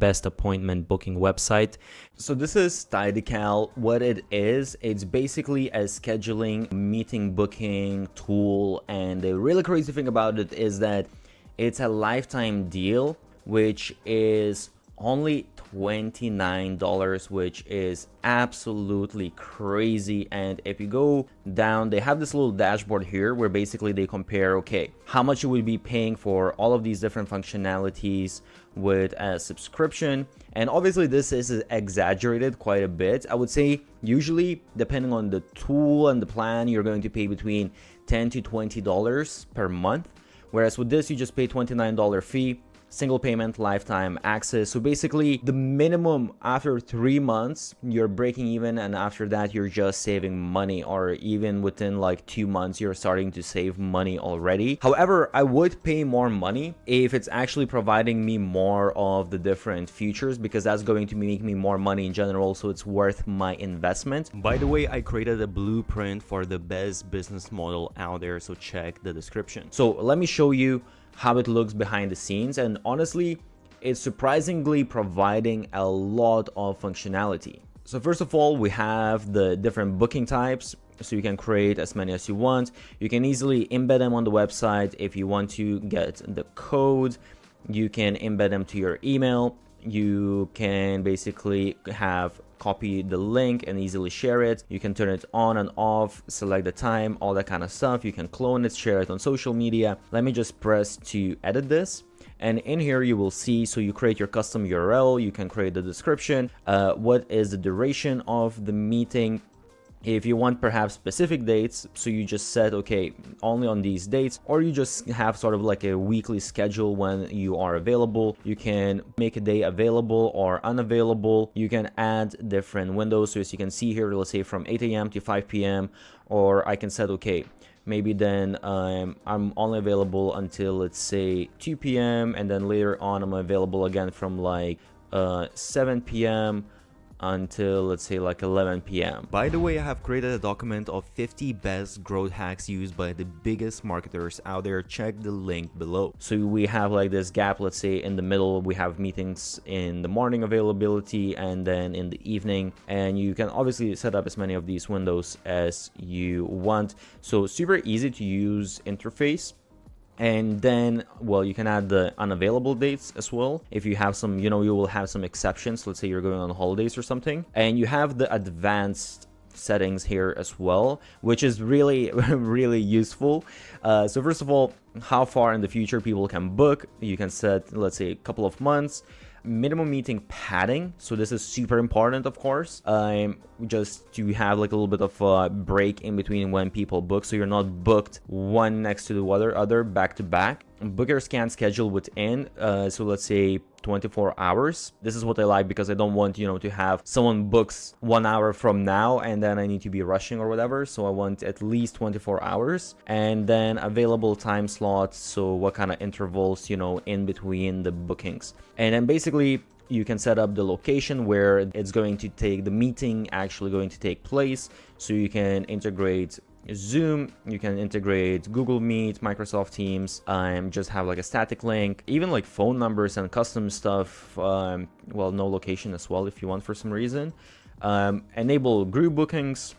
best appointment booking website. So this is Tidycal. What it is, it's basically a scheduling meeting booking tool, and the really crazy thing about it is that it's a lifetime deal, which is only $29, which is absolutely crazy. And if you go down, they have this little dashboard here where basically they compare, okay, how much you would be paying for all of these different functionalities with a subscription. And obviously this is exaggerated quite a bit. I would say usually, depending on the tool and the plan, you're going to pay between $10 to $20 per month, whereas with this you just pay $29 fee, single payment, lifetime access. So basically the minimum after 3 months you're breaking even, and after that you're just saving money, or even within like 2 months you're starting to save money already. However, I would pay more money if it's actually providing me more of the different features, because that's going to make me more money in general, so it's worth my investment. By the way, I created a blueprint for the best business model out there, so check the description. So let me show you how it looks behind the scenes, and honestly it's surprisingly providing a lot of functionality. So first of all, we have the different booking types, so you can create as many as you want. You can easily embed them on the website. If you want to get the code, you can embed them to your email. You can basically copy the link and easily share it. You can turn it on and off, select the time, all that kind of stuff. You can clone it, share it on social media. Let me just press to edit this. And in here you will see, so you create your custom URL, you can create the description, what is the duration of the meeting. If you want perhaps specific dates, so you just set, okay, only on these dates, or you just have sort of like a weekly schedule when you are available. You can make a day available or unavailable. You can add different windows. So as you can see here, let's say from 8 a.m. to 5 p.m. Or I can set, okay, maybe then I'm only available until, let's say, 2 p.m. and then later on I'm available again from like 7 p.m. until, let's say, like 11 p.m. By the way, I have created a document of 50 best growth hacks used by the biggest marketers out there. Check the link below. So we have like this gap, let's say in the middle we have meetings in the morning availability and then in the evening, and you can obviously set up as many of these windows as you want. So super easy to use interface. And then, well, you can add the unavailable dates as well. If you have some, you will have some exceptions. Let's say you're going on holidays or something. And you have the advanced settings here as well, which is really, really useful. So first of all, how far in the future people can book. You can set, let's say, a couple of months. Minimum meeting padding, so this is super important, of course, just to have like a little bit of a break in between when people book, so you're not booked one next to the other back to back. Bookers can schedule within, so let's say 24 hours. This is what I like, because I don't want, to have someone books 1 hour from now and then I need to be rushing or whatever. So I want at least 24 hours. And then available time slots, so what kind of intervals, in between the bookings. And then basically you can set up the location where it's going to take, the meeting actually going to take place. So you can integrate Zoom, you can integrate Google Meet, Microsoft Teams, just have like a static link, even like phone numbers and custom stuff, well, no location as well if you want for some reason. Enable group bookings,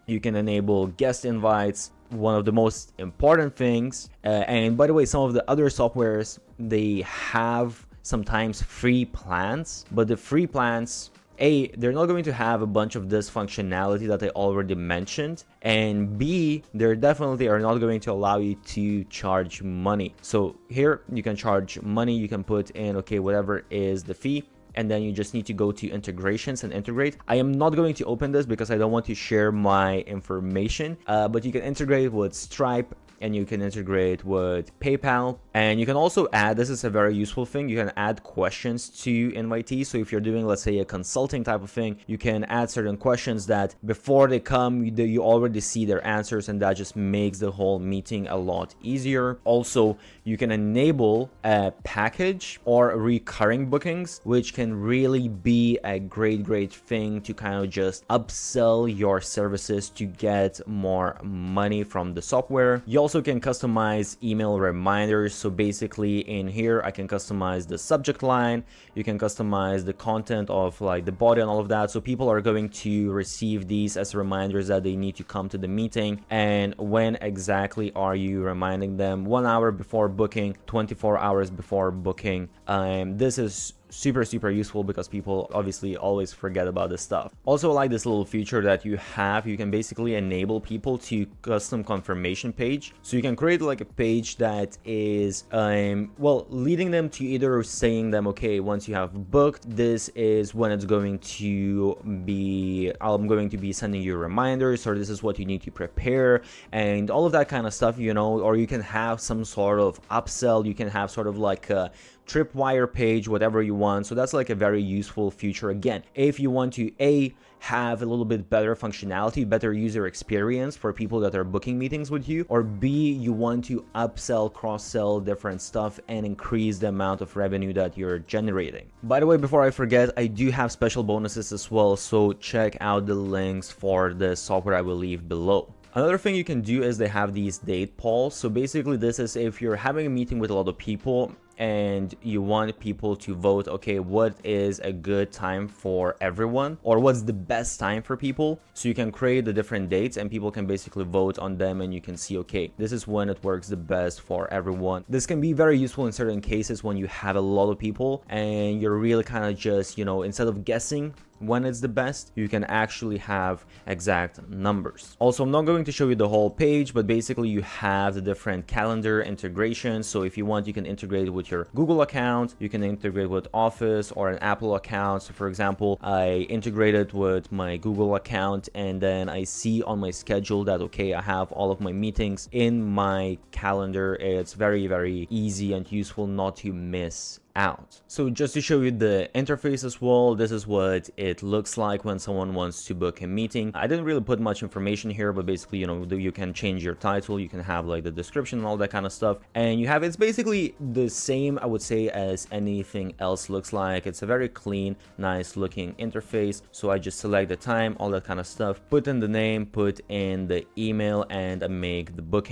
you can enable guest invites. One of the most important things, and by the way, some of the other softwares, they have sometimes free plans, but the free plans, A, they're not going to have a bunch of this functionality that I already mentioned, and B, they definitely are not going to allow you to charge money. So here you can charge money, you can put in, okay, whatever is the fee, and then you just need to go to integrations and integrate. I am not going to open this because I don't want to share my information, but you can integrate with Stripe, and you can integrate with PayPal, and you can also add, this is a very useful thing, you can add questions to invitees. So if you're doing, let's say, a consulting type of thing, you can add certain questions that before they come, you already see their answers, and that just makes the whole meeting a lot easier. Also, you can enable a package or recurring bookings, which can really be a great thing to kind of just upsell your services to get more money from the software. You also also can customize email reminders. So basically in here, I can customize the subject line. You can customize the content of like the body and all of that. So people are going to receive these as reminders that they need to come to the meeting. And when exactly are you reminding them? 1 hour before booking, 24 hours before booking. This is super useful because people obviously always forget about this stuff. Also, I like this little feature that you have. You can basically enable people to custom confirmation page. So you can create like a page that is well, leading them to either saying them, okay, once you have booked, this is when it's going to be, I'm going to be sending you reminders, or this is what you need to prepare, and all of that kind of stuff, you know. Or you can have some sort of upsell. You can have sort of like a tripwire page, whatever you want. So that's like a very useful feature. Again, if you want to have a little bit better functionality, better user experience for people that are booking meetings with you, or B, you want to upsell, cross-sell different stuff and increase the amount of revenue that you're generating. By the way, before I forget, I do have special bonuses as well, so check out the links for the software I will leave below. Another thing you can do is they have these date polls. So basically this is if you're having a meeting with a lot of people and you want people to vote, okay, what is a good time for everyone, or what's the best time for people. So you can create the different dates and people can basically vote on them, and you can see, okay, this is when it works the best for everyone. This can be very useful in certain cases when you have a lot of people and you're really kind of just, you know, instead of guessing when it's the best, you can actually have exact numbers. Also, I'm not going to show you the whole page, but basically you have the different calendar integrations. So if you want, you can integrate with your Google account, you can integrate with Office or an Apple account. So for example, I integrated with my Google account, and then I see on my schedule that, okay, I have all of my meetings in my calendar. It's very easy and useful not to miss out. So just to show you the interface as well, this is what it looks like when someone wants to book a meeting. I didn't really put much information here, but basically, you know, you can change your title, you can have like the description and all that kind of stuff, and you have, it's basically the same, I would say, as anything else looks like. It's a very clean, nice looking interface. So I just select the time, all that kind of stuff, put in the name, put in the email, and I make the booking.